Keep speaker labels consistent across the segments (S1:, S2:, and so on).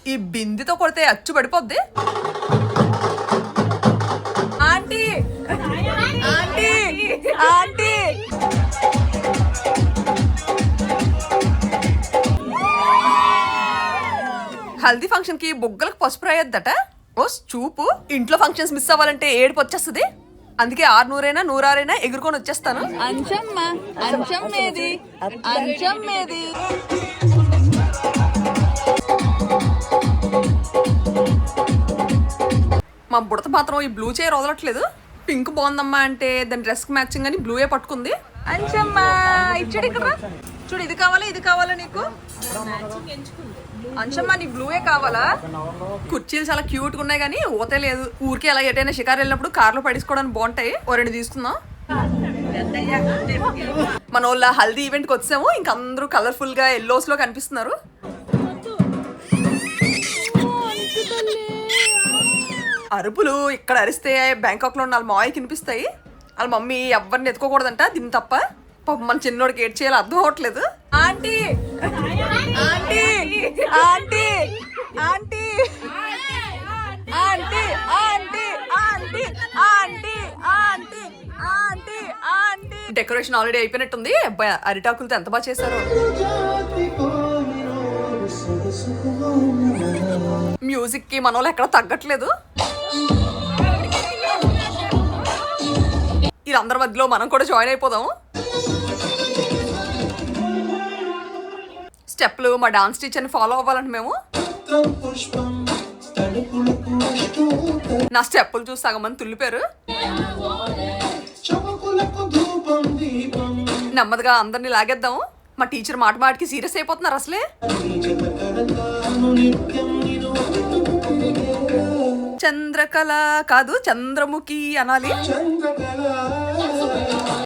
S1: ఈ బిందితో కొడితే అచ్చు పడిపోద్ది. Aunty aunty aunty haldi function కి బొగ్గలకు పసుపు రాయొద్దట. ఓ చూపు. ఇంట్లో ఫంక్షన్స్ మిస్ అవ్వాలంటే ఏడుపు వచ్చేస్తుంది. అందుకే 600 100 ఎగురుకొని వచ్చేస్తాను. మా బుడత మాత్రం ఈ బ్లూ చైర్ వదలట్లేదు. పింక్ బాగుందమ్మా అంటే దాని డ్రెస్ కి మ్యాచింగ్ అని బ్లూయే పట్టుకుంది. అంచమ్మా ఇచ్చాడు ఇక్కడ. చూడు ఇది కావాలా ఇది కావాలా నీకు? అంచమ్మా నీ బ్లూయే కావాలా? కుర్చీలు చాలా క్యూట్ గా ఉన్నాయి కానీ ఓతే లేదు. ఊరికే అలా ఎటైనా షికారు వెళ్ళినప్పుడు కార్లో పడేసుకోవడానికి బాగుంటాయి. ఓ 2 తీసుకుందాం. మన వాళ్ళ హల్దీ ఈవెంట్ కి వచ్చాము. ఇంక అందరూ కలర్ఫుల్ గా ఎల్లోస్ లో కనిపిస్తున్నారు. అరుపులు ఇక్కడ అరిస్తే బ్యాంకాక్ లో ఉన్న వాళ్ళ మావయ్యకి వినిపిస్తాయి. వాళ్ళ మమ్మీ ఎవరిని ఎత్తుకోకూడదంట దీన్ని తప్ప. పాపం మన చిన్నోడికి ఏడ్ చేయాలి అర్థం అవ్వట్లేదు. Aunty aunty aunty aunty aunty aunty aunty aunty aunty aunty aunty. Decoration already అయిపోయినట్టుంది. అబ్బాయి అరిటాకులతో ఎంత బాగా చేశారు. మ్యూజిక్ కి మన వాళ్ళు ఎక్కడ తగ్గట్లేదు. వీళ్ళందరి మధ్యలో మనం కూడా జాయిన్ అయిపోదాం. స్టెప్లు మా డాన్స్ టీచర్ని ఫాలో అవ్వాలంటే మేము. నా స్టెప్పులు చూసి సగం మంది తుల్లిపారు. నెమ్మదిగా అందరినీ లాగేద్దాము. మా టీచర్ మాట మాటికి సీరియస్ అయిపోతున్నారు అసలే. చంద్రకళ కాదు చంద్రముఖి అనాలి.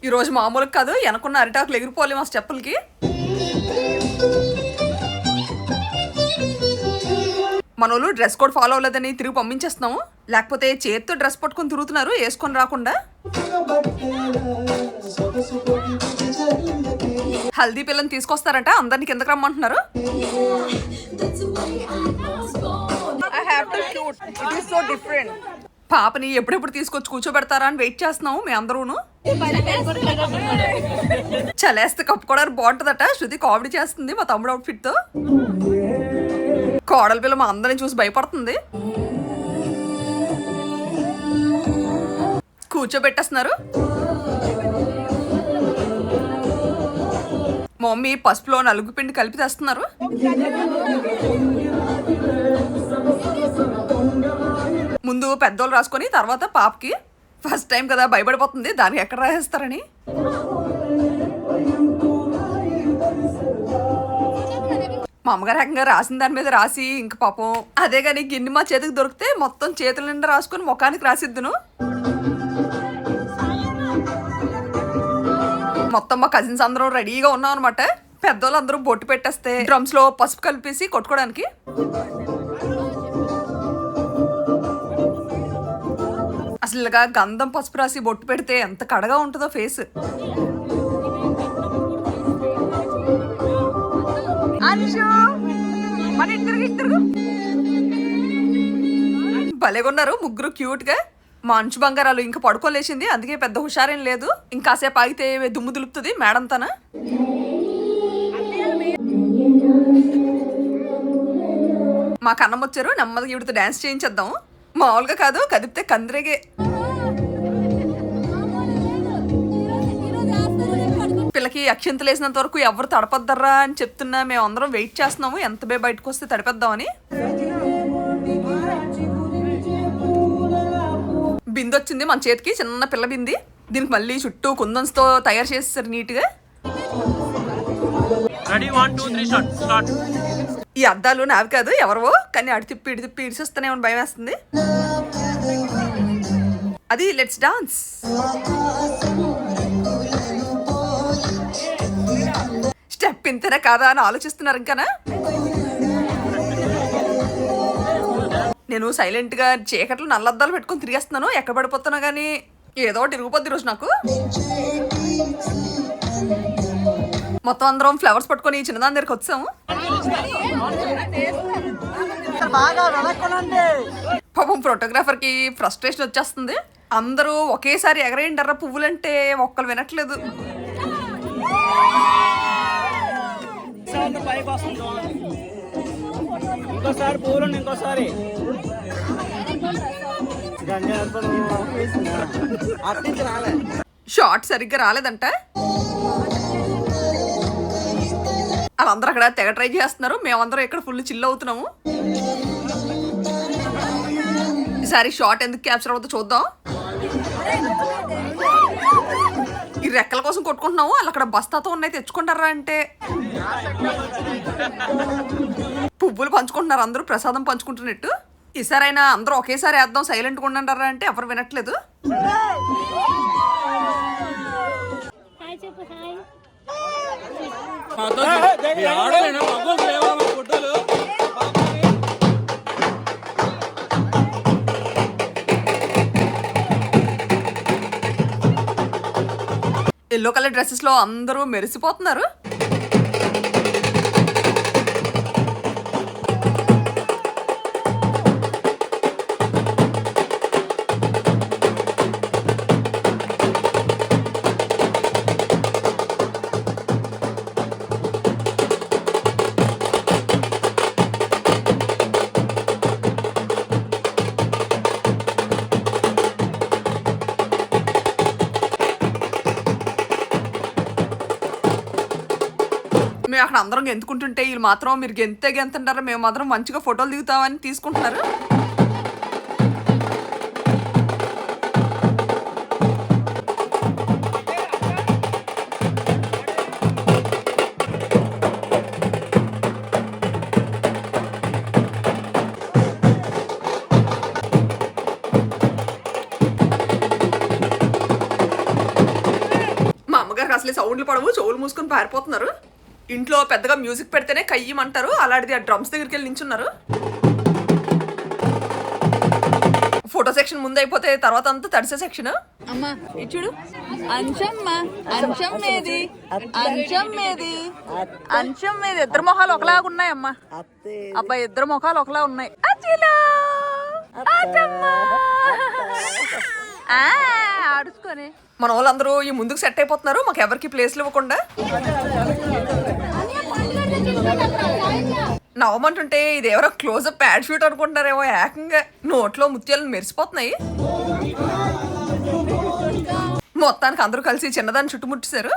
S1: ఈరోజు మామూలుగా కాదు. వెనకున్న అరిటాకులు ఎగిరిపోవాలి మా స్టెప్పులకి. మనోళ్ళు డ్రెస్ కోడ్ ఫాలో అవ్వలేదని తిరిగి పంపించేస్తున్నాము. లేకపోతే చేతితో డ్రెస్ పట్టుకొని తిరుగుతున్నారు వేసుకొని రాకుండా. హల్దీ పిల్లని తీసుకొస్తారంట. అందరినీ కిందకి రమ్మంటున్నారు. పాపని ఎప్పుడెప్పుడు తీసుకొచ్చి కూర్చోబెడతారా అని వెయిట్ చేస్తున్నాము మేము అందరూను. చలేస్తే కప్పుకోవడానికి బాగుంటుందట. శృతి కామెడీ చేస్తుంది మా తమ్ముడు అవుట్ఫిట్ తో. కోడల పిల్ల మా అందరిని చూసి భయపడుతుంది. కూర్చోబెట్టేస్తున్నారు. మా మమ్మీ పసుపులో నలుగు పిండి కలిపి తెస్తున్నారు. ముందు పెద్దోళ్ళు రాసుకొని తర్వాత పాపకి. ఫస్ట్ టైం కదా భయపడిపోతుంది దానికి ఎక్కడ రాసేస్తారని. మా అమ్మగారు ఏకంగా రాసిన దాని మీద రాసి ఇంక పాపం అదే కానీ గిన్నె మా చేతికి దొరికితే మొత్తం చేతుల నిండా రాసుకొని ముఖానికి రాసిద్దును. మొత్తం మా కజిన్స్ అందరం రెడీగా ఉన్నాం అనమాట. పెద్దోళ్ళు అందరూ బొట్టు పెట్టేస్తే డ్రమ్స్ లో పసుపు కలిపేసి కొట్టుకోవడానికి. అసలుగా గంధం పసుపు రాసి బొట్టు పెడితే ఎంత కడగా ఉంటుందో ఫేస్. భలేగున్నారు ముగ్గురు క్యూట్ గా. మా అంచు బంగారాలు ఇంకా పడుకోలేసింది. అందుకే పెద్ద హుషారేం లేదు. ఇంకాసేపు ఆగితే దుమ్ము దులుపుతుంది మేడం తన. మా కన్నం వచ్చారు. నెమ్మదిగా ఇవిడితో డాన్స్ చేయించేద్దాం. మామూలుగా కాదు కదిపితే కందిరేగే. పిల్లకి అక్షింతలు వేసినంత వరకు ఎవరు తడపద్దర్రా అని చెప్తున్నా. మేము అందరం వెయిట్ చేస్తున్నాము ఎంత బయటకు వస్తే తడిపేద్దామని. బింది వచ్చింది మన చేతికి. చిన్న పిల్ల బింది. దీనికి మళ్ళీ చుట్టూ కుందన్స్తో తయారు చేస్తారు నీట్గా. ఈ అద్దాలు నావి కాదు ఎవరవో. కానీ అడి తిప్పి ఇడి తిప్పి ఇడిసిస్తానేమో భయం వేస్తుంది. అది లెట్స్ డాన్స్. స్టెప్ ఇంతనే కాదా అని ఆలోచిస్తున్నారు ఇంకానా. నేను సైలెంట్ గా చీకట్లు నల్లద్దాలు పెట్టుకుని తిరిగేస్తున్నాను. ఎక్కడ పడిపోతున్నా కానీ ఏదో ఒకటి తిరిగిపోద్ది రోజు నాకు. మొత్తం అందరం ఫ్లవర్స్ పట్టుకొని చిన్నదాని దగ్గరికి వచ్చాము. పాపం ఫోటోగ్రాఫర్ కి ఫ్రస్ట్రేషన్ వచ్చేస్తుంది. అందరూ ఒకేసారి ఎగరేయంటారా పువ్వులంటే ఒక్కరు వినట్లేదు.
S2: ఇంకోసారి పూలు ఇంకోసారి
S1: షార్ట్ సరిగ్గా రాలేదంట. వాళ్ళందరూ అక్కడ తెగ ట్రై చేస్తున్నారు, మేమందరం ఇక్కడ ఫుల్ చిల్ అవుతున్నాము. ఈసారి షార్ట్ ఎందుకు క్యాప్చర్ అవుతుందో చూద్దాం. ఈ రెక్కల కోసం కొట్టుకుంటున్నాము, వాళ్ళు అక్కడ బస్తాతో ఉన్నాయి తెచ్చుకుంటారా అంటే పువ్వులు పంచుకుంటున్నారు, అందరూ ప్రసాదం పంచుకుంటున్నట్టు. ఈసారైనా అందరూ ఒకేసారి వేద్దాం సైలెంట్గా ఉండంటారా అంటే ఎవరు వినట్లేదు. ఎల్లో కలర్ డ్రెస్సెస్ లో అందరూ మెరిసిపోతున్నారు. మేము అక్కడ అందరం గెంతుకుంటుంటే వీళ్ళు మాత్రం మీరు గెంతంటారా, మేము మాత్రం మంచిగా ఫోటోలు దిగుతామని తీసుకుంటున్నారు. మా అమ్మగారికి అసలే సౌండ్లు పడవు, చెవులు మూసుకొని పారిపోతున్నారు. ఇంట్లో పెద్దగా మ్యూజిక్ పెడితేనే కయ్యమంటారు, అలాంటిది ఆ డ్రమ్స్ దగ్గరికి వెళ్ళి నించున్నారు. ఫోటో సెక్షన్ ముందు అయిపోతే తర్వాత అంతా తడిసే సెక్షన్.
S3: అమ్మా చూడు, అంశమ్మ అంశం మీది అంశం మీది అంశం మీది ఇద్దరు మొహాలు ఒకలాగా ఉన్నాయమ్మా. అబ్బాయి ఇద్దరు మొహాలు ఒకలా ఉన్నాయి. ఆడుచుకొని
S1: మన వాళ్ళందరూ ఈ ముందుకు సెట్ అయిపోతున్నారు, మాకు ఎవరికి ప్లేస్లు ఇవ్వకుండా. నవ్వమంటుంటే ఇది ఎవరో క్లోజప్ ప్యాడ్ షూట్ అనుకుంటున్నారేమో, ఏకంగా నోట్లో ముత్యాలను మెరిసిపోతున్నాయి. మొత్తానికి అందరూ కలిసి చిన్నదాన్ని చుట్టుముట్టేశారు.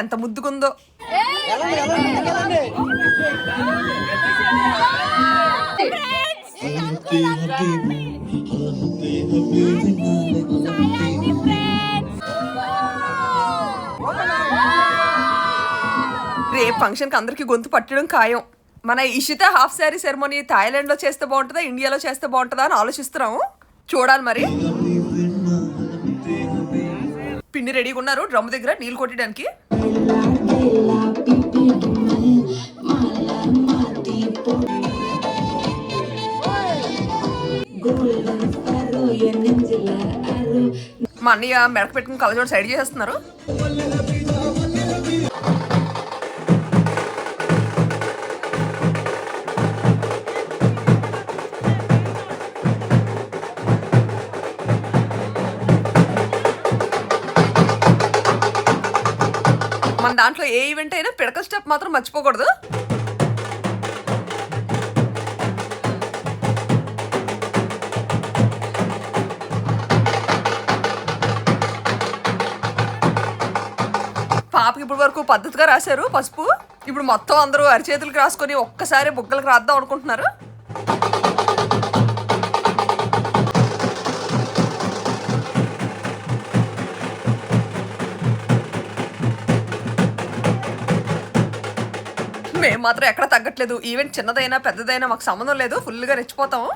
S1: ఎంత ముద్దుకుందో. రేపు ఫంక్షన్కి అందరికి గొంతు పట్టడం ఖాయం. మన ఇషిత హాఫ్ శారీ సెరమోనీ థాయిలాండ్లో చేస్తే బాగుంటుందా, ఇండియాలో చేస్తే బాగుంటుందా అని ఆలోచిస్తున్నాము. చూడాలి మరి. పిండి రెడీగా ఉన్నారు డ్రమ్ దగ్గర నీళ్ళు కొట్టడానికి. మా అన్నయ్య మెడక పెట్టుకుని కళ్ళజోడు సైడ్ చేసేస్తున్నారు. మన దాంట్లో ఏ ఈవెంట్ అయినా పిడకల స్టెప్ మాత్రం మర్చిపోకూడదు. పాపకి ఇప్పుడు వరకు పద్ధతిగా రాశారు పసుపు. ఇప్పుడు మొత్తం అందరూ అరిచేతులకు రాసుకొని ఒక్కసారి బుగ్గలకు రాద్దాం అనుకుంటున్నారు. మేము మాత్రం ఎక్కడ తగ్గట్లేదు. ఈవెంట్ చిన్నదైనా పెద్దదైనా మాకు సంబంధం లేదు, ఫుల్గా రెచ్చిపోతాము.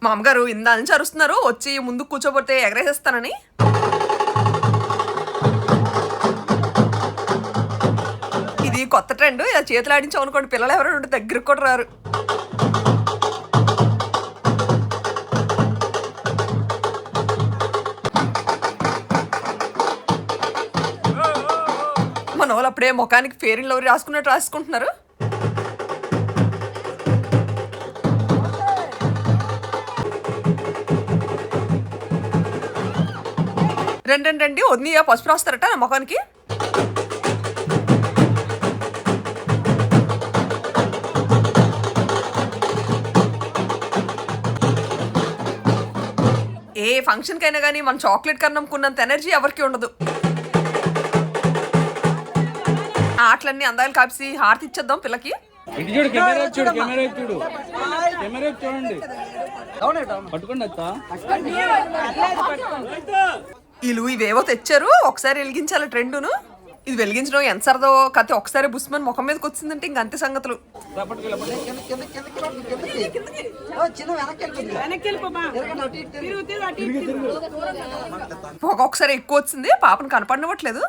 S1: మా అమ్మగారు ఇందా నుంచి అరుస్తున్నారు, వచ్చి ముందుకు కూర్చోబోతే ఎగరేసేస్తానని. ఇది కొత్త ట్రెండ్. ఇలా చేతులు ఆడించాం అనుకోండి పిల్లలు ఎవరైనా ఉంటే దగ్గరకు కూడా రారు. మన వాళ్ళు అప్పుడే ముఖానికి ఫెయిర్ అండ్ లవ్లీ రాసుకున్నట్టు రాసుకుంటున్నారు. రండి వద్ని పసుపు రాస్తారట నా ముఖానికి. ఏ ఫంక్షన్ కైనా కానీ మన చాక్లెట్ కన్నా నమ్ముకున్నంత ఎనర్జీ ఎవరికి ఉండదు. ఆటలన్నీ అందాలు కాపి హారతి ఇచ్చేద్దాం పిల్లకి.
S2: చూడు కెమెరా చూడు కెమెరా చూడు కెమెరా చూడండి పట్టుకోండి అత్త.
S1: వీళ్ళు ఇవేవో తెచ్చారు, ఒకసారి వెలిగించాలి ట్రెండును. ఇది వెలిగించడం ఎంత సరదో కత్తి. ఒకసారి బుస్మన్ ముఖం మీదకి వచ్చిందంటే ఇంక అంతే సంగతులు. ఒక్కొక్కసారి ఎక్కువ వచ్చింది, పాపను కనపడనివ్వట్లేదు.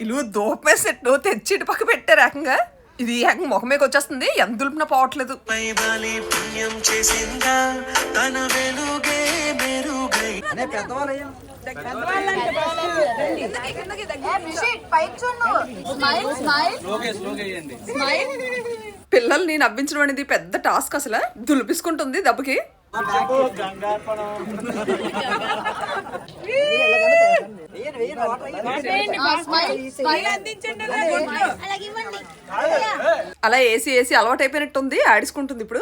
S1: ఇల్లు దోపమే సెట్ తెచ్చి ఇటు పక్క పెట్టారు ఏకంగా. ఇది ఏకంగా ముఖమేకి వచ్చేస్తుంది, ఎంత దులిపినా పోవట్లేదు. పిల్లల్ని నవ్వించడం అనేది పెద్ద టాస్క్. అసలు దులిపిసుకుంటుంది దెబ్బకి. అలా వేసి అలవాటు అయిపోయినట్టుంది, ఆడిసుకుంటుంది ఇప్పుడు.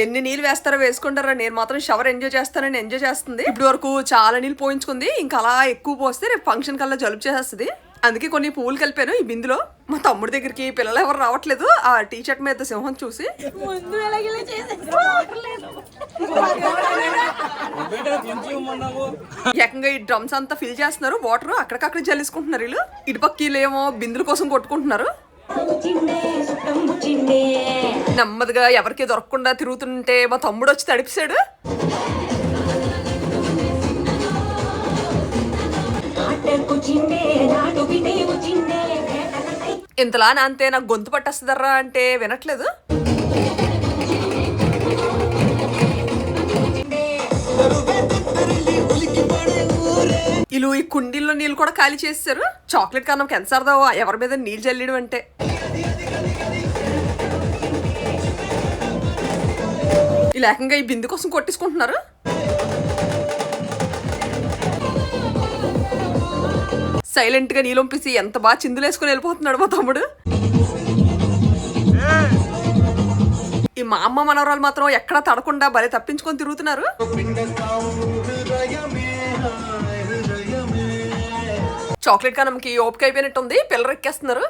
S1: ఎన్ని నీళ్ళు వేస్తారో వేసుకుంటారా, నేను మాత్రం షవర్ ఎంజాయ్ చేస్తానని ఎంజాయ్ చేస్తుంది. ఇప్పుడు వరకు చాలా నీళ్ళు పోయించుకుంది, ఇంకా అలా ఎక్కువ పోస్తే రేపు ఫంక్షన్ కల్లా జలుబు చేసేస్తుంది. అందుకే కొన్ని పువ్వులు కలిపాను ఈ బిందులో. మా తమ్ముడి దగ్గరికి పిల్లలు ఎవరు రావట్లేదు. ఆ టీ షర్ట్ మీద సింహం చూసి ఏకంగా ఈ డ్రమ్స్ అంతా ఫిల్ చేస్తున్నారు. వాటర్ అక్కడికక్కడ జల్లిసుకుంటున్నారు వీళ్ళు. ఇటుపక్కీలేమో బిందుల కోసం కొట్టుకుంటున్నారు. నెమ్మదిగా ఎవరికి దొరకకుండా తిరుగుతుంటే మా తమ్ముడు వచ్చి తడిపిస్తాడు. ఇంతలా అంతే నాకు గొంతు పట్టేస్తుందర్రా అంటే వినట్లేదు. వీళ్ళు ఈ కుండీల్లో నీళ్ళు కూడా ఖాళీ చేస్తారు. చాక్లెట్ కన్నా ఎంత సరదా ఎవరి మీద నీళ్ళు చల్లడం అంటే. ఈ లేకంగా ఈ బిందు కోసం కొట్టించుకుంటున్నారు. సైలెంట్ గా నీళ్ళొంపేసి ఎంత బాగా చిందులేసుకుని వెళ్ళిపోతున్నాడు మా తమ్ముడు. ఈ మా అమ్మ మనవరాలు మాత్రం ఎక్కడా తడకుండా భలే తప్పించుకొని తిరుగుతున్నారు. చాక్లెట్ కనంకి ఓపిక అయిపోయినట్టుంది, పిల్లలు ఎక్కేస్తున్నారు.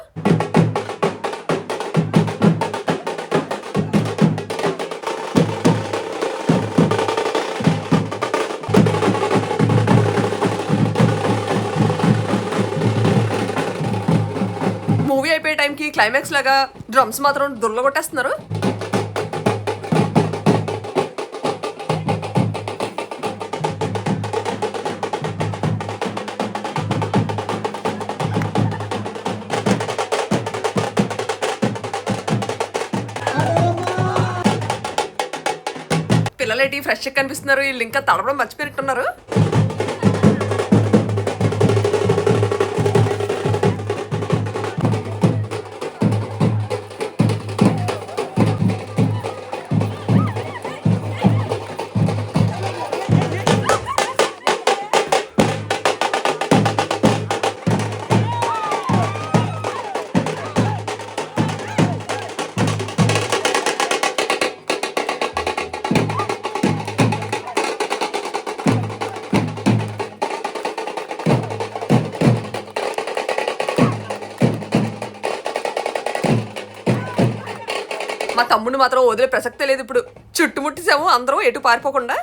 S1: మూవీ అయిపోయే టైంకి క్లైమాక్స్ లాగా డ్రమ్స్ మాత్రం దుర్లగొట్టేస్తున్నారు. పిల్లలేటి ఫ్రెష్ కనిపిస్తున్నారు. వీళ్ళు ఇంకా తడవడం మర్చిపోయినట్టున్నారు. మా తమ్ముడు మాత్రం వదిలే ప్రసక్తే లేదు. ఇప్పుడు చుట్టుముట్టేసాము అందరూ ఎటు పారిపోకుండా.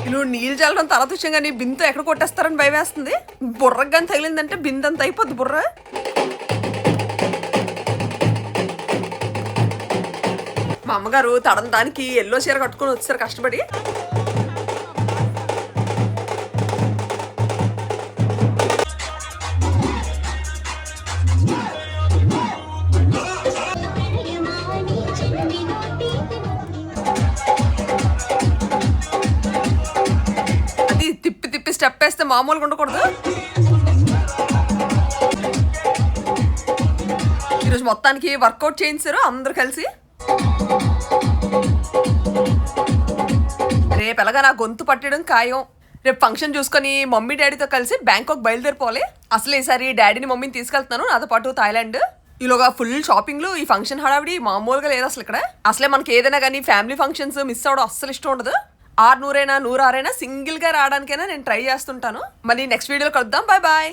S1: వీళ్ళు నీళ్ళు చల్లడం తర్వాత విషయం కానీ బిందెతో ఎక్కడ కొట్టేస్తారని భయం వేస్తుంది. బుర్రకు కానీ తగిలిందంటే బిందె అంత అయిపోద్ది బుర్ర. మా అమ్మగారు తడం దానికి ఎల్లో చీర కట్టుకొని వచ్చారు కష్టపడి. అది తిప్పి తిప్పి స్టెప్ వేస్తే మామూలుగా ఉండకూడదు. ఈరోజు మొత్తానికి వర్కౌట్ చేయించారు అందరు కలిసి. రేపు ఎలాగా నా గొంతు పట్టడం ఖాయం. రేపు ఫంక్షన్ చూసుకొని మమ్మీ డాడీతో కలిసి బ్యాంకాక్ బయలుదేరిపోవాలి. అసలు ఈసారి డాడీని మమ్మీని తీసుకెళ్తున్నాను నాతో పాటు థాయిలాండ్. ఈలోగా ఫుల్ షాపింగ్లు, ఈ ఫంక్షన్ హడావిడి మామూలుగా లేదు అసలు ఇక్కడ. అసలే మనకి ఏదైనా కానీ ఫ్యామిలీ ఫంక్షన్స్ మిస్ అవ్వడం అస్సలు ఇష్టం ఉండదు. 600 106 సింగిల్ గా రావడానికైనా నేను ట్రై చేస్తుంటాను. మళ్ళీ నెక్స్ట్ వీడియోలో కలుద్దాం. Bye bye.